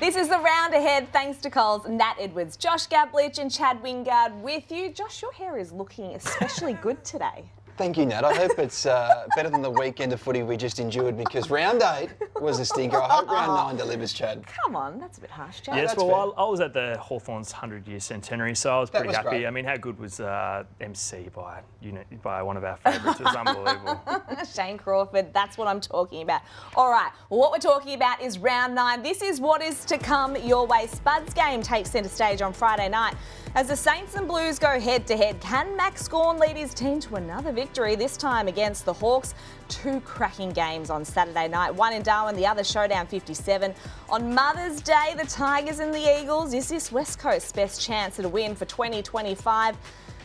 This is the round ahead, thanks to Coles, Nat Edwards, Josh Gabelich and Chad Wingard with you. Josh, your hair is looking especially good today. Thank you, Nat. I hope it's better than the weekend of footy we just endured, because round 8 was a stinker. I hope round 9 delivers, Chad. Come on, that's a bit harsh, Chad. Yes, well, I was at the Hawthorn's 100-year centenary, so I was pretty happy. Great. I mean, how good was MC by one of our favourites? It was unbelievable. Shane Crawford, that's what I'm talking about. All right, well, what we're talking about is round 9. This is what is to come your way. Spud's game takes centre stage on Friday night. As the Saints and Blues go head-to-head, can Max Gawn lead his team to another victory, this time against the Hawks? 2 cracking games on Saturday night, one in Darwin, the other Showdown 57. On Mother's Day, the Tigers and the Eagles. Is this West Coast's best chance at a win for 2025?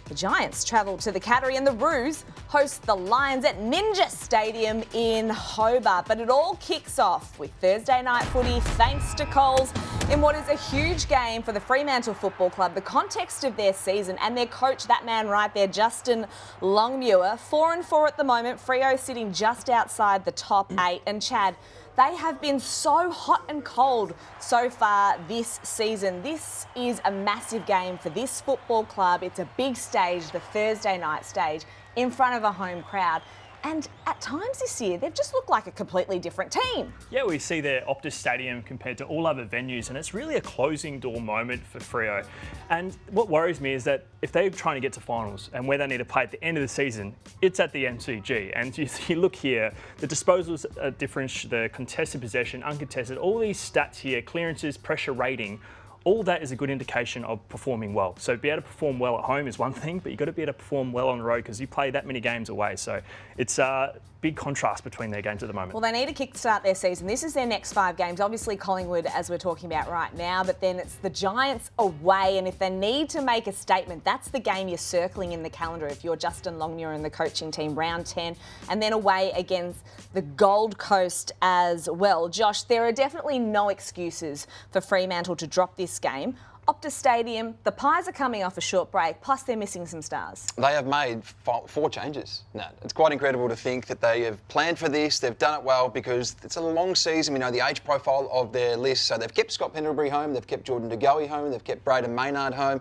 The Giants travel to the Cattery and the Roos host the Lions at Ninja Stadium in Hobart. But it all kicks off with Thursday night footy, thanks to Coles, in what is a huge game for the Fremantle Football Club. The context of their season and their coach, that man right there, Justin Longmuir, 4-4 at the moment. Freo sitting just outside the top 8. And Chad, they have been so hot and cold so far this season. This is a massive game for this football club. It's a big stage, the Thursday night stage, in front of a home crowd. And at times this year, they've just looked like a completely different team. Yeah, we see their Optus Stadium compared to all other venues, and it's really a closing door moment for Freo. And what worries me is that if they're trying to get to finals and where they need to play at the end of the season, it's at the MCG. And you look here, the disposals are different, the contested possession, uncontested, all these stats here, clearances, pressure rating, all that is a good indication of performing well. So to be able to perform well at home is one thing, but you've got to be able to perform well on the road because you play that many games away. So it's a big contrast between their games at the moment. Well, they need to kickstart their season. This is their next 5 games. Obviously, Collingwood, as we're talking about right now, but then it's the Giants away. And if they need to make a statement, that's the game you're circling in the calendar if you're Justin Longmuir and the coaching team, round 10, and then away against the Gold Coast as well. Josh, there are definitely no excuses for Fremantle to drop this game. Optus Stadium, the Pies are coming off a short break, plus they're missing some stars. They have made 4 changes, Nat. It's quite incredible to think that they have planned for this, they've done it well, because it's a long season. We know the age profile of their list. So they've kept Scott Pendlebury home, they've kept Jordan De Goey home, they've kept Braden Maynard home.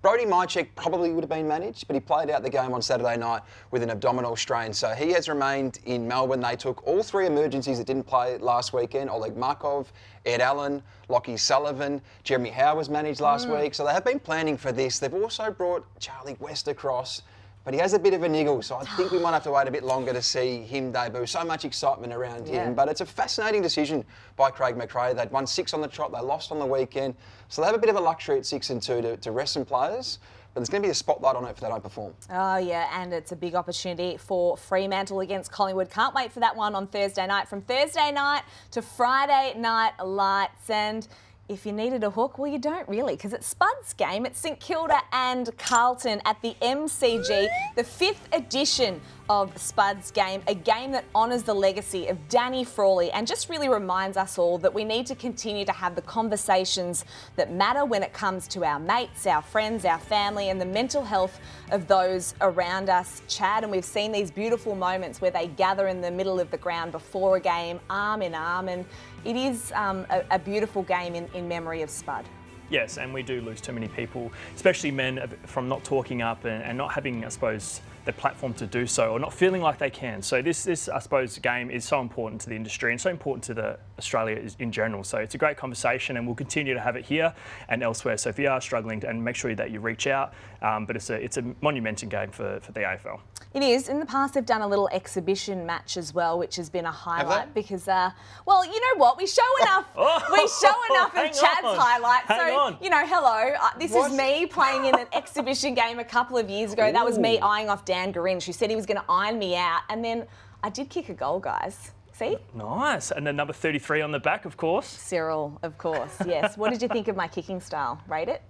Brody Mychek probably would have been managed, but he played out the game on Saturday night with an abdominal strain. So he has remained in Melbourne. They took all 3 emergencies that didn't play last weekend. Oleg Markov, Ed Allen, Lockie Sullivan, Jeremy Howe was managed last week. So they have been planning for this. They've also brought Charlie West across, but he has a bit of a niggle, so I think we might have to wait a bit longer to see him debut. So much excitement around him, but it's a fascinating decision by Craig McRae. They'd won 6 on the trot, they lost on the weekend, so they have a bit of a luxury at 6-2 to rest some players, but there's going to be a spotlight on it if they don't perform. Oh, yeah, and it's a big opportunity for Fremantle against Collingwood. Can't wait for that one on Thursday night. From Thursday night to Friday night lights, and if you needed a hook, well, you don't really, because it's Spud's game. It's St Kilda and Carlton at the MCG, the 5th edition of Spud's game, a game that honours the legacy of Danny Frawley and just really reminds us all that we need to continue to have the conversations that matter when it comes to our mates, our friends, our family, and the mental health of those around us, Chad. And we've seen these beautiful moments where they gather in the middle of the ground before a game, arm in arm, and it is a beautiful game in memory of Spud. Yes, and we do lose too many people, especially men, from not talking up and not having, I suppose, the platform to do so, or not feeling like they can. So this, I suppose, game is so important to the industry and so important to the Australia in general. So it's a great conversation, and we'll continue to have it here and elsewhere. So if you are struggling, and make sure that you reach out. But it's a monumental game for the AFL. It is. In the past, they've done a little exhibition match as well, which has been a highlight because, well, you know what? We show enough. We show enough of Chad's highlights. So, you know, hello. This is me playing in an exhibition game a couple of years ago. That was me eyeing off Dan Garinch, who said he was going to iron me out, and then I did kick a goal, guys. See? Nice. And the number 33 on the back, of course. Cyril, of course. Yes. What did you think of my kicking style? Rate it?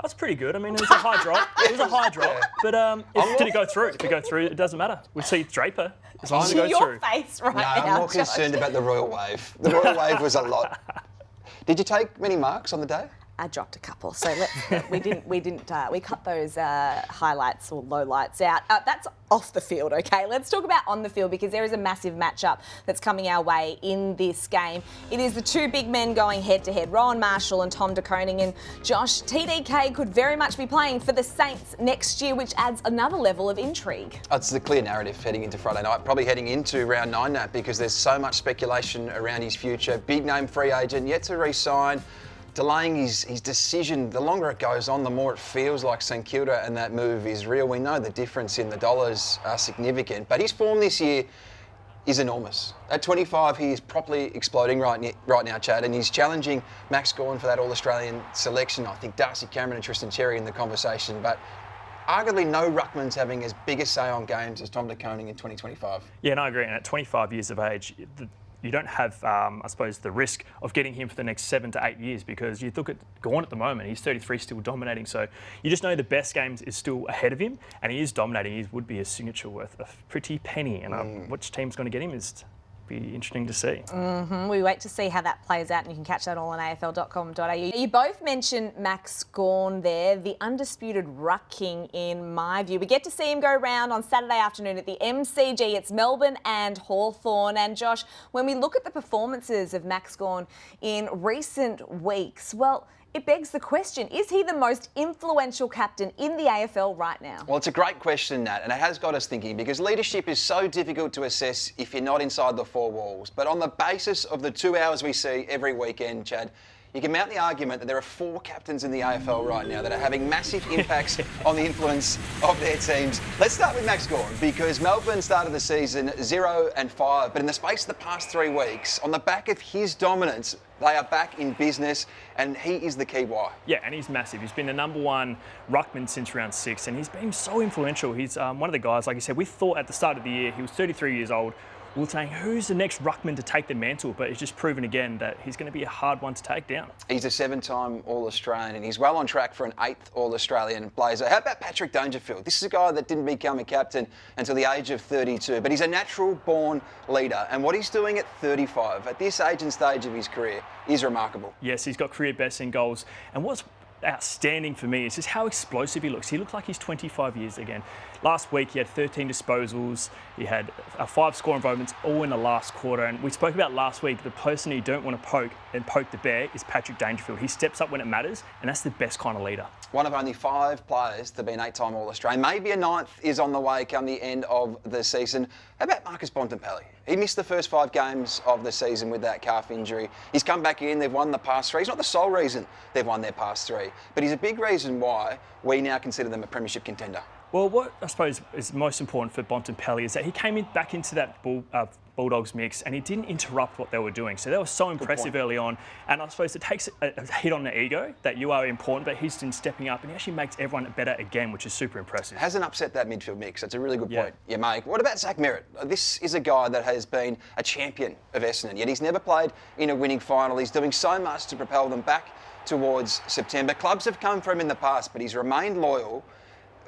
That's pretty good. I mean, it was a high drop. It was a high drop. But did it go through? If it go through, it doesn't matter. We see Draper. As long as it goes your through. Face right now, I'm more concerned about the Royal Wave. The Royal Wave was a lot. Did you take many marks on the day? I dropped a couple, so we cut those highlights or lowlights out. That's off the field, okay? Let's talk about on the field, because there is a massive matchup that's coming our way in this game. It is the two big men going head-to-head, Rowan Marshall and Tom de Koning. And Josh, TDK could very much be playing for the Saints next year, which adds another level of intrigue. It's the clear narrative heading into Friday night, probably heading into round 9 now, because there's so much speculation around his future. Big name free agent, yet to re-sign. Delaying his decision, the longer it goes on, the more it feels like St Kilda and that move is real. We know the difference in the dollars are significant, but his form this year is enormous. At 25, he is properly exploding right now, Chad, and he's challenging Max Gawn for that All-Australian selection. I think Darcy Cameron and Tristan Cherry in the conversation, but arguably no ruckman's having as big a say on games as Tom de Koning in 2025. Yeah, and I agree. And at 25 years of age, you don't have, I suppose, the risk of getting him for the next 7 to 8 years, because you look at Gawn at the moment, he's 33, still dominating. So you just know the best games is still ahead of him, and he is dominating. He would be a signature worth a pretty penny. And which team's going to get him is be interesting to see. We wait to see how that plays out, and you can catch that all on afl.com.au. You both mentioned Max Gawn there, the undisputed ruck king in my view. We get to see him go round on Saturday afternoon at the MCG. It's Melbourne and Hawthorn. And Josh, when we look at the performances of Max Gawn in recent weeks, well, it begs the question, is he the most influential captain in the AFL right now? Well, it's a great question, Nat, and it has got us thinking, because leadership is so difficult to assess if you're not inside the four walls. But on the basis of the 2 hours we see every weekend, Chad, you can mount the argument that there are 4 captains in the AFL right now that are having massive impacts on the influence of their teams. Let's start with Max Gawn, because Melbourne started the season 0-5, but in the space of the past 3 weeks, on the back of his dominance, they are back in business, and he is the key why. Yeah, and he's massive. He's been the #1 ruckman since round 6, and he's been so influential. He's one of the guys, like you said, we thought at the start of the year, he was 33 years old. We were saying, who's the next ruckman to take the mantle? But he's just proven again that he's going to be a hard one to take down. He's a 7-time All-Australian, and he's well on track for an 8th All-Australian blazer. How about Patrick Dangerfield? This is a guy that didn't become a captain until the age of 32, but he's a natural-born leader. And what he's doing at 35, at this age and stage of his career, is remarkable. Yes, he's got career best in goals. And what's outstanding for me is just how explosive he looks. He looks like he's 25 years again. Last week he had 13 disposals, he had 5 score involvements, all in the last quarter. And we spoke about last week, the person you don't want to poke the bear is Patrick Dangerfield. He steps up when it matters, and that's the best kind of leader. One of only 5 players to be an 8-time All-Australian. Maybe a 9th is on the way come the end of the season. How about Marcus Bontempelli? He missed the first 5 games of the season with that calf injury. He's come back in, they've won the past 3. He's not the sole reason they've won their past 3, but he's a big reason why we now consider them a premiership contender. Well, what I suppose is most important for Bontempelli is that he came back into that Bulldogs mix, and he didn't interrupt what they were doing. So that was so impressive early on. And I suppose it takes a hit on the ego that you are important, but he's been stepping up, and he actually makes everyone better again, which is super impressive. Hasn't upset that midfield mix. That's a really good point you make. What about Zach Merritt? This is a guy that has been a champion of Essendon, yet he's never played in a winning final. He's doing so much to propel them back towards September. Clubs have come for him in the past, but he's remained loyal.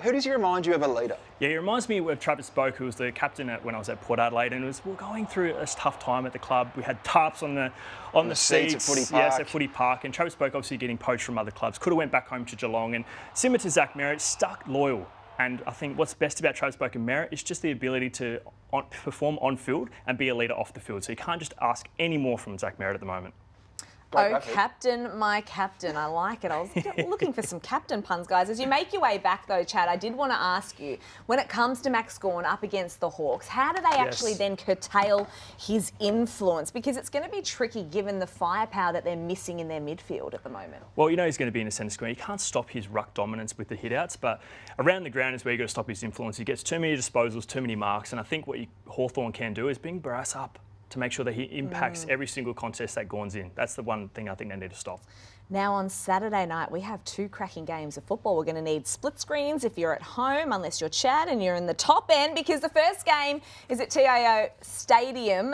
Who does he remind you of a leader? Yeah, he reminds me of Travis Boak, who was the captain when I was at Port Adelaide, and we're going through a tough time at the club. We had tarps on the seats at Footy Park. Yes, at Footy Park, and Travis Boak obviously getting poached from other clubs. Could have went back home to Geelong, and similar to Zach Merritt, stuck loyal. And I think what's best about Travis Boak and Merritt is just the ability to perform on field and be a leader off the field. So you can't just ask any more from Zach Merritt at the moment. Oh, captain, my captain. I like it. I was looking for some captain puns, guys. As you make your way back, though, Chad, I did want to ask you, when it comes to Max Gawn up against the Hawks, how do they actually then curtail his influence? Because it's going to be tricky given the firepower that they're missing in their midfield at the moment. Well, you know he's going to be in the centre square. You can't stop his ruck dominance with the hit-outs, but around the ground is where you've got to stop his influence. He gets too many disposals, too many marks, and I think what Hawthorn can do is bring Barras up to make sure that he impacts every single contest that Gawn's in. That's the one thing I think they need to stop. Now on Saturday night, we have 2 cracking games of football. We're going to need split screens if you're at home, unless you're Chad and you're in the top end, because the first game is at TIO Stadium,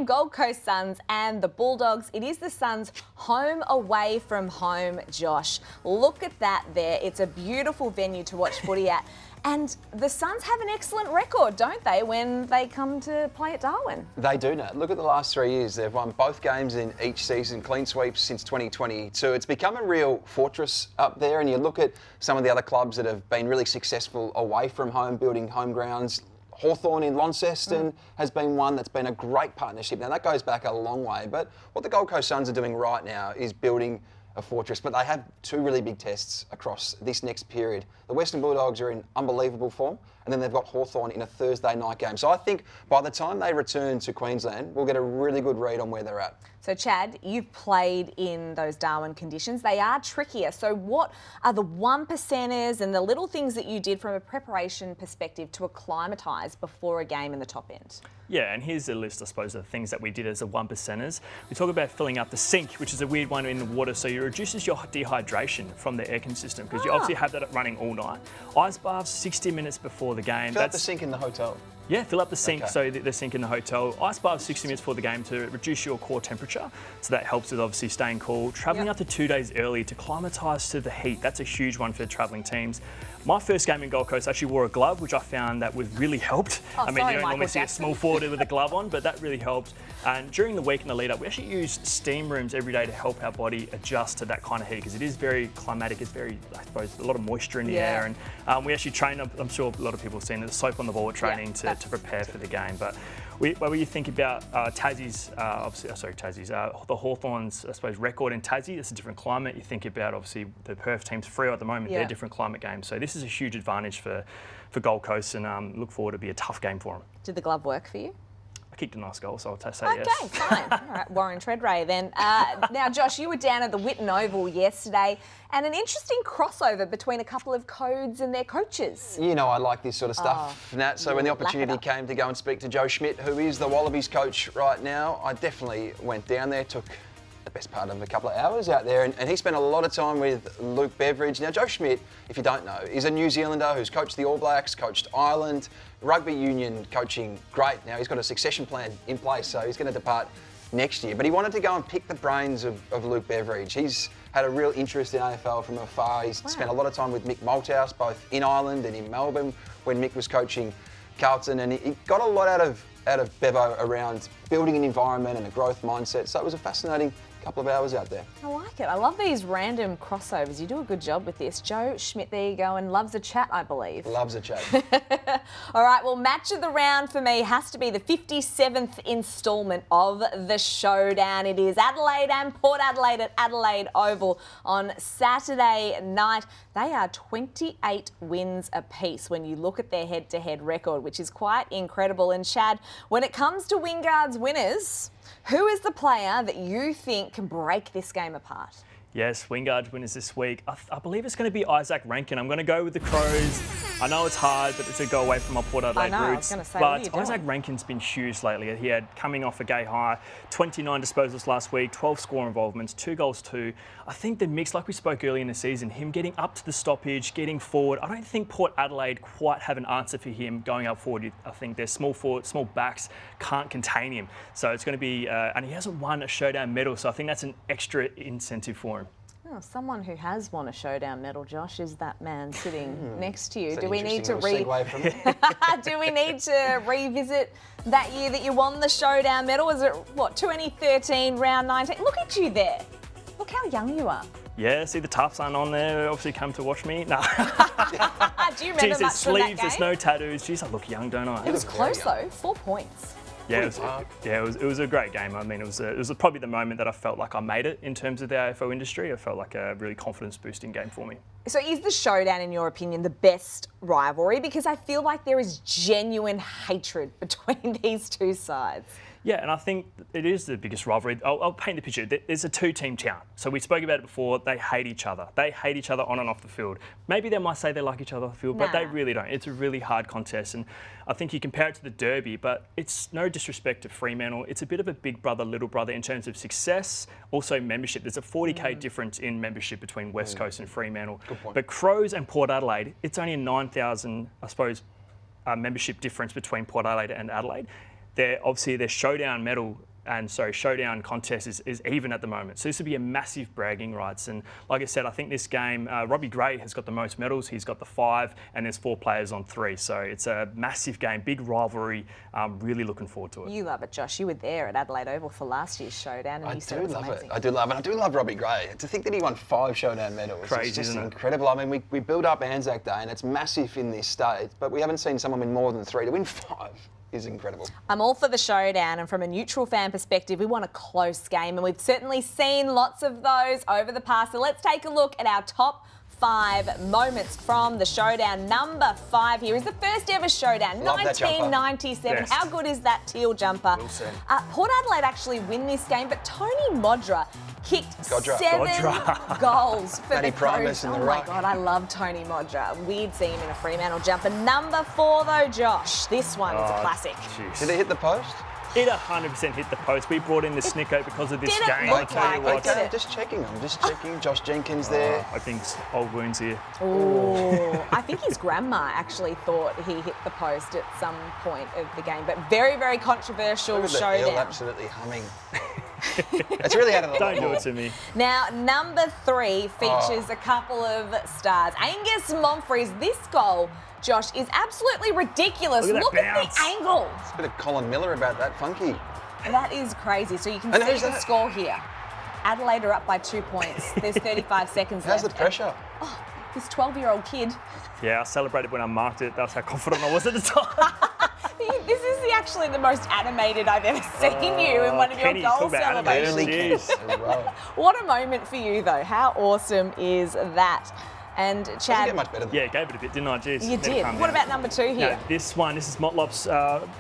Gold Coast Suns and the Bulldogs. It is the Suns' home away from home, Josh. Look at that there. It's a beautiful venue to watch footy at. And the Suns have an excellent record, don't they, when they come to play at Darwin? They do, Nat. Look at the last 3 years. They've won both games in each season, clean sweeps since 2022. It's become a real fortress up there, and you look at some of the other clubs that have been really successful away from home, building home grounds. Hawthorn in Launceston has been one that's been a great partnership. Now, that goes back a long way, but what the Gold Coast Suns are doing right now is building a fortress, but they have two really big tests across this next period. The Western Bulldogs are in unbelievable form, and then they've got Hawthorn in a Thursday night game. So I think by the time they return to Queensland, we'll get a really good read on where they're at. So, Chad, you've played in those Darwin conditions. They are trickier. So what are the 1 percenters and the little things that you did from a preparation perspective to acclimatise before a game in the top end? Yeah, and here's a list, I suppose, of the things that we did as a 1 percenters. We talk about filling up the sink, which is a weird one in the water, so it reduces your dehydration from the air system, because you obviously have that running all night. Ice baths 60 minutes before the game. Fill up the sink in the hotel. Yeah, fill up the sink, Okay. so the sink in the hotel. Ice baths 60 minutes before the game to reduce your core temperature, so that helps with obviously staying cool. Travelling up to 2 days early to acclimatise to the heat, that's a huge one for travelling teams. My first game in Gold Coast, I actually wore a glove, which I found that was really helped. Oh, I mean, sorry, you don't normally Michael see a Jackson. small forward with a glove on, but that really helped. And during the week and the lead up, we actually used steam rooms every day to help our body adjust to that kind of heat, because it is very climatic. It's very, I suppose, a lot of moisture in the air. And we actually trained, I'm sure a lot of people have seen it, the soap on the ball training to prepare for the game. But when you think about Tassie's, the Hawthorns, I suppose, record in Tassie, it's a different climate. You think about, obviously, the Perth teams, Freo at the moment, they're different climate games. So this is a huge advantage for Gold Coast, and look forward to be a tough game for them. Did the glove work for you? I kicked a nice goal, so I'll say yes. Okay, fine. All right, Warren Treadray then. Now, Josh, you were down at the Whitten Oval yesterday, and an interesting crossover between a couple of codes and their coaches. You know I like this sort of stuff, Nat. So when the opportunity came to go and speak to Joe Schmidt, who is the Wallabies coach right now, I definitely went down there, took the best part of a couple of hours out there, and he spent a lot of time with Luke Beveridge. Now, Joe Schmidt, if you don't know, is a New Zealander who's coached the All Blacks, coached Ireland, rugby union coaching, great. Now, he's got a succession plan in place, so he's going to depart next year. But he wanted to go and pick the brains of Luke Beveridge. He's had a real interest in AFL from afar. He's spent a lot of time with Mick Malthouse, both in Ireland and in Melbourne, when Mick was coaching Carlton, and he got a lot out of Bevo around building an environment and a growth mindset. So it was a fascinating couple of hours out there. I like it. I love these random crossovers. You do a good job with this. Joe Schmidt, there you go, and loves a chat, I believe. Loves a chat. All right, well, match of the round for me has to be the 57th instalment of the showdown. It is Adelaide and Port Adelaide at Adelaide Oval on Saturday night. They are 28 wins apiece when you look at their head-to-head record, which is quite incredible. And Chad, when it comes to Wingard's winners, who is the player that you think can break this game apart? Yes, Wingard winners this week. I believe it's going to be Isaac Rankin. I'm going to go with the Crows. I know it's hard, but it's a go away from my Port Adelaide I roots. was going to say, but Isaac Rankin's been huge lately. He had, coming off a gay high, 29 disposals last week, 12 score involvements, 2 goals too. I think the mix, like we spoke earlier in the season, him getting up to the stoppage, getting forward. I don't think Port Adelaide quite have an answer for him going up forward. I think their small backs can't contain him. So it's going to be, and he hasn't won a showdown medal, so I think that's an extra incentive for him. Oh, someone who has won a showdown medal, Josh, is that man sitting next to you. That's Do we need to segue from it. Do we need to revisit that year that you won the showdown medal? Was it 2013, round 19? Look at you there. Look how young you are. Yeah, see the Tufts aren't on there. Obviously come to watch me. No. Do you remember Geez, there's much from that sleeves, game? there's no tattoos. Jeez, I look young, don't I? It was close though, 4 points. Yeah, it was a great game. I mean, it was probably the moment that I felt like I made it in terms of the AFL industry. I felt like a really confidence-boosting game for me. So is the showdown, in your opinion, the best rivalry? Because I feel like there is genuine hatred between these two sides. Yeah, and I think it is the biggest rivalry. I'll paint the picture. There's a two-team town. So we spoke about it before. They hate each other. They hate each other on and off the field. Maybe they might say they like each other off the field, but they really don't. It's a really hard contest. And I think you compare it to the Derby, but it's no disrespect to Fremantle. It's a bit of a big brother, little brother in terms of success, also membership. There's a 40K difference in membership between West Coast and Fremantle. Good point. But Crows and Port Adelaide, it's only a 9,000, I suppose, membership difference between Port Adelaide and Adelaide. Obviously their showdown medal and showdown contest is even at the moment. So this would be a massive bragging rights. And like I said, I think this game, Robbie Gray has got the most medals. He's got the 5, and there's 4 players on 3. So it's a massive game, big rivalry. Really looking forward to it. You love it, Josh. You were there at Adelaide Oval for last year's showdown, and you said it was amazing. I do love it. I do love Robbie Gray. To think that he won 5 showdown medals, Crazy, it's just isn't it? incredible. I mean, we build up Anzac Day, and it's massive in this state, but we haven't seen someone win more than 3. To win 5 is incredible. I'm all for the showdown, and from a neutral fan perspective, we want a close game, and we've certainly seen lots of those over the past. So let's take a look at our top 5 moments from the showdown. Number 5 here is the first ever showdown, Love that jumper. 1997. Best. How good is that teal jumper? Well said. Port Adelaide actually win this game, but Tony Modra kicked Godra. 7 goals for Matty the Primus Crows. in the Oh my ruck. God, I love Tony Modra. Weird seeing him in a Fremantle jumper. Number 4 though, Josh. This one is a classic. Jeez. Did he hit the post? It 100% hit the post. We brought in the Snicko because of this didn't game. look I tell you like what. it, did Okay, it? I'm just checking. Josh Jenkins there. I think it's old wounds here. Oh, I think his grandma actually thought he hit the post at some point of the game, but very, very controversial Look at the hill, showdown. absolutely humming. It's really out of the Don't do ball. it to me. Now, number 3 features Oh. a couple of stars. Angus Monfries, this goal, Josh, is absolutely ridiculous. Look at that Look at bounce. the angle. It's a bit of Colin Miller about that, funky. That is crazy. So you can And see who's the that? score here. Adelaide are up by 2 points. There's 35 seconds How's the left. pressure? This 12-year-old kid. Yeah, I celebrated when I marked it. That's how confident I was at the time. This is actually the most animated I've ever seen you in one of your Kenny, goal talk about animated. celebrations. Jeez. As well. What a moment for you, though. How awesome is that? And Doesn't Chad, get much better than Yeah, gave it a bit, didn't I? Jeez. you need to did. calm What down. about number 2 here? No, this is Motlop's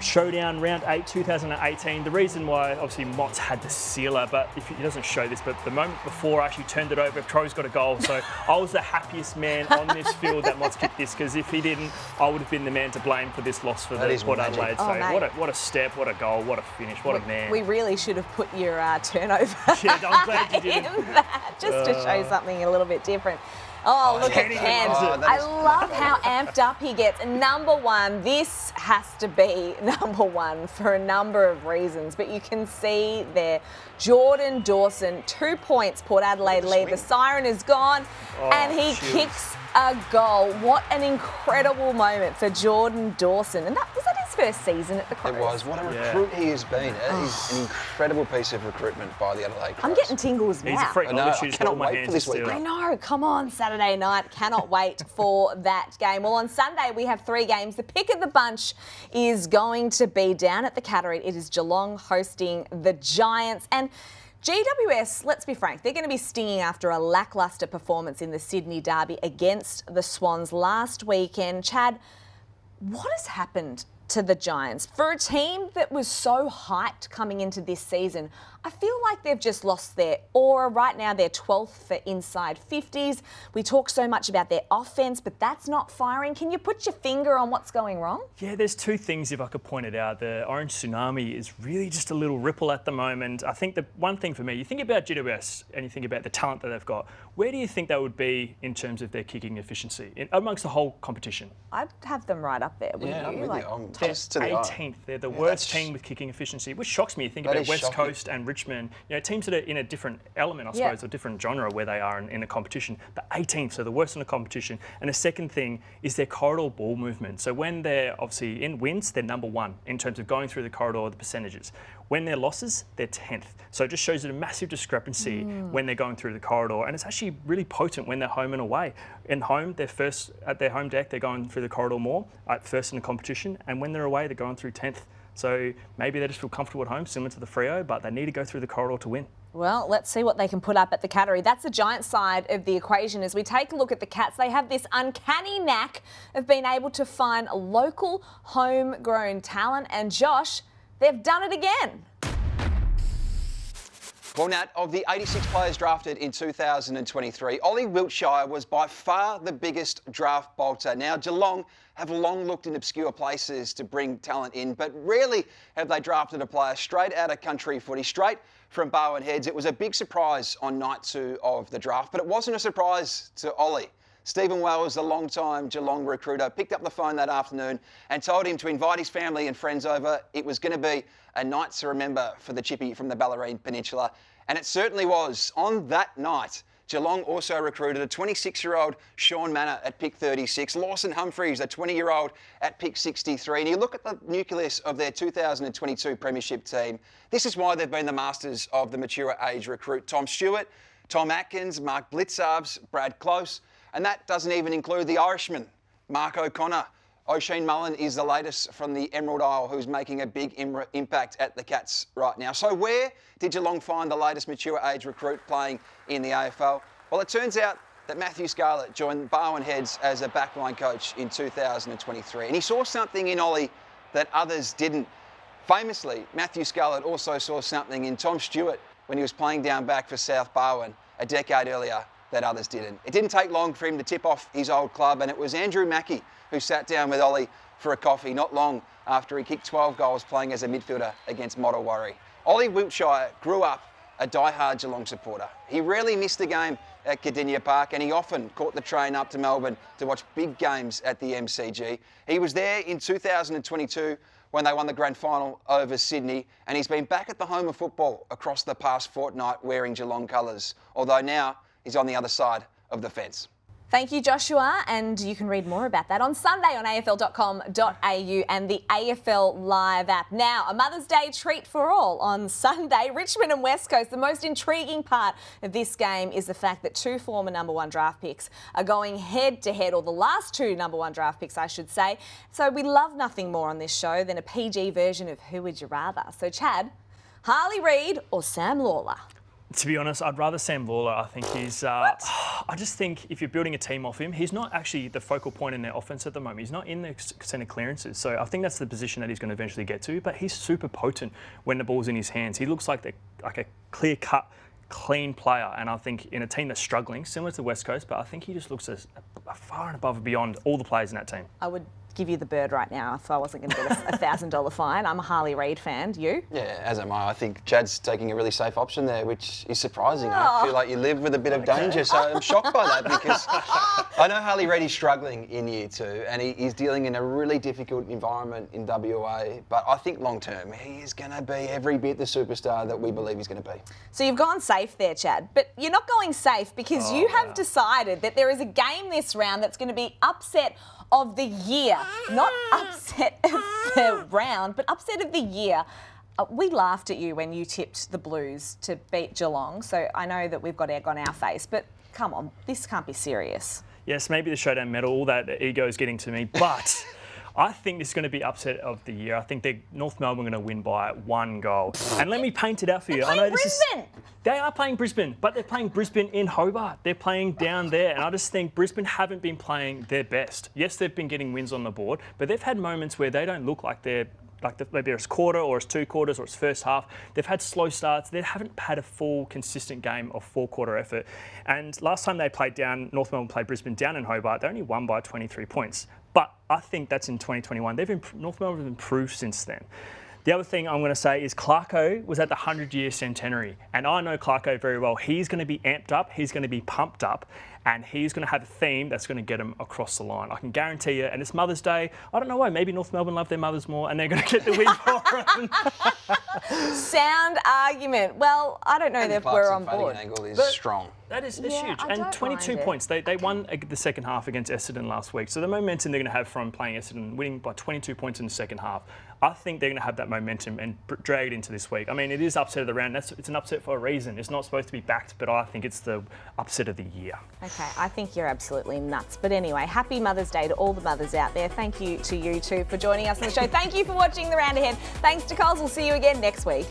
showdown round 8, 2018. The reason why, obviously, Mott's had the sealer, but if he doesn't show this, but the moment before I actually turned it over, Crows got a goal. So I was the happiest man on this field that Mott's kicked this, because if he didn't, I would have been the man to blame for this loss for That the is Port magic. Adelaide. Oh, So mate. what a step, what a goal, what a finish, what a man. We really should have put your turnover Yeah, I'm glad you in didn't. that, just to show something a little bit different. Oh, look at Kenny Ken. loves it. That I is- love how amped up he gets. And number 1, this has to be number 1 for a number of reasons. But you can see there, Jordan Dawson, 2 points, Port Adelaide lead. The siren is gone, and he cheers. kicks a goal. What an incredible moment for Jordan Dawson. And was that his first season at the Crows? It was. What a recruit he has been. It is an incredible piece of recruitment by the Adelaide Crows. I'm getting tingles He's now. a freak. I know, I'll I literally just cannot put my wait hands for this to steal week. I it. know, come on, Saturday night. Cannot wait for that game. Well, on Sunday, we have 3 games. The pick of the bunch is going to be down at the Cataract. It is Geelong hosting the Giants. And GWS, let's be frank, they're going to be stinging after a lacklustre performance in the Sydney derby against the Swans last weekend. Chad, what has happened to the Giants? For a team that was so hyped coming into this season, I feel like they've just lost their aura. Right now, they're 12th for inside 50s. We talk so much about their offence, but that's not firing. Can you put your finger on what's going wrong? Yeah, there's 2 things, if I could point it out. The orange tsunami is really just a little ripple at the moment. I think the one thing for me, you think about GWS and you think about the talent that they've got. Where do you think they would be in terms of their kicking efficiency amongst the whole competition? I'd have them right up there, wouldn't Yeah, I'm you? with Like, you. I'm They're just to the eye. 18th. They're the Yeah, worst that's- team with kicking efficiency, which shocks me. You think That about is West shocking. Coast and Richmond, teams that are in a different element, I Yeah. suppose, or different genre where they are in a competition. The 18th, so the worst in the competition. And the second thing is their corridor ball movement. So when they're obviously in wins, they're number 1 in terms of going through the corridor, the percentages. When they're losses, they're 10th. So it just shows you a massive discrepancy when they're going through the corridor. And it's actually really potent when they're home and away. In home, they're first at their home deck, they're going through the corridor more, first in the competition. And when they're away, they're going through 10th. So maybe they just feel comfortable at home, similar to the Freo, but they need to go through the corridor to win. Well, let's see what they can put up at the Cattery. That's the Giants side of the equation. As we take a look at the Cats, they have this uncanny knack of being able to find local, homegrown talent. And Josh, they've done it again. Well, Nat, of the 86 players drafted in 2023, Ollie Wiltshire was by far the biggest draft bolter. Now, Geelong have long looked in obscure places to bring talent in, but rarely have they drafted a player straight out of country footy, straight from Bowen Heads. It was a big surprise on night 2 of the draft, but it wasn't a surprise to Ollie. Stephen Wells, the long-time Geelong recruiter, picked up the phone that afternoon and told him to invite his family and friends over. It was going to be a night to remember for the chippy from the Bellarine Peninsula, and it certainly was. On that night, Geelong also recruited a 26-year-old Sean Manor at pick 36, Lawson Humphreys, a 20-year-old at pick 63. And you look at the nucleus of their 2022 premiership team, this is why they've been the masters of the mature age recruit. Tom Stewart, Tom Atkins, Mark Blitzarves, Brad Close, and that doesn't even include the Irishman, Mark O'Connor. Oisin Mullen is the latest from the Emerald Isle, who's making a big impact at the Cats right now. So where did Geelong find the latest mature age recruit playing in the AFL? Well, it turns out that Matthew Scarlett joined Barwon Heads as a backline coach in 2023, and he saw something in Ollie that others didn't. Famously, Matthew Scarlett also saw something in Tom Stewart when he was playing down back for South Barwon a decade earlier that others didn't. It didn't take long for him to tip off his old club, and it was Andrew Mackie who sat down with Ollie for a coffee not long after he kicked 12 goals playing as a midfielder against Mottawari. Ollie Wiltshire grew up a die-hard Geelong supporter. He rarely missed a game at Cardinia Park, and he often caught the train up to Melbourne to watch big games at the MCG. He was there in 2022 when they won the grand final over Sydney, and he's been back at the home of football across the past fortnight wearing Geelong colours, although now he's on the other side of the fence. Thank you, Joshua, and you can read more about that on Sunday on afl.com.au and the AFL Live app. Now, a Mother's Day treat for all on Sunday. Richmond and West Coast. The most intriguing part of this game is the fact that two former number one draft picks are going head-to-head, or the last two number one draft picks, I should say. So we love nothing more on this show than a PG version of Who Would You Rather? So, Chad, Harley Reid or Sam Lawler? To be honest, I'd rather Sam Lawler. I think he's... I just think if you're building a team off him, he's not actually the focal point in their offense at the moment. He's not in the centre clearances. So I think that's the position that he's going to eventually get to. But he's super potent when the ball's in his hands. He looks like a clear-cut, clean player. And I think in a team that's struggling, similar to West Coast, but I think he just looks as far and above and beyond all the players in that team. I would give you the bird right now if I wasn't going to get a $1,000 fine. I'm a Harley Reid fan. You? Yeah, as am I. I think Chad's taking a really safe option there, which is surprising. I feel like you live with a bit of danger, so I'm shocked by that because I know Harley Reid is struggling in year two and he's dealing in a really difficult environment in WA, but I think long term he is going to be every bit the superstar that we believe he's going to be. So you've gone safe there, Chad, but you're not going safe because you have decided that there is a game this round that's going to be upset of the year. Not upset of the round, but upset of the year. We laughed at you when you tipped the Blues to beat Geelong, so I know that we've got egg on our face, but come on, this can't be serious. Yes, maybe the showdown medal, all that ego is getting to me, but I think this is going to be upset of the year. I think North Melbourne are going to win by 1 goal. And let me paint it out for you. I know Brisbane. They are playing Brisbane, but they're playing Brisbane in Hobart. They're playing down there, and I just think Brisbane haven't been playing their best. Yes, they've been getting wins on the board, but they've had moments where they don't look like they're maybe it's quarter or it's 2 quarters or it's first half. They've had slow starts. They haven't had a full consistent game of 4-quarter effort. And last time they played down, North Melbourne played Brisbane down in Hobart, they only won by 23 points. But I think that's in 2021. North Melbourne have improved since then. The other thing I'm going to say is Clarko was at the 100-year centenary, and I know Clarko very well. He's going to be amped up, he's going to be pumped up, and he's going to have a theme that's going to get him across the line. I can guarantee you, and it's Mother's Day. I don't know why, maybe North Melbourne love their mothers more, and they're going to get the win for them. Sound argument. Well, I don't know if we're on board. Angle is strong. That is huge. And 22 points. They won the second half against Essendon last week. So the momentum they're going to have from playing Essendon, winning by 22 points in the second half, I think they're going to have that momentum and drag it into this week. I mean, it is upset of the round. It's an upset for a reason. It's not supposed to be backed, but I think it's the upset of the year. Okay, I think you're absolutely nuts. But anyway, happy Mother's Day to all the mothers out there. Thank you to you two for joining us on the show. Thank you for watching The Round Ahead. Thanks to Coles. We'll see you again next week.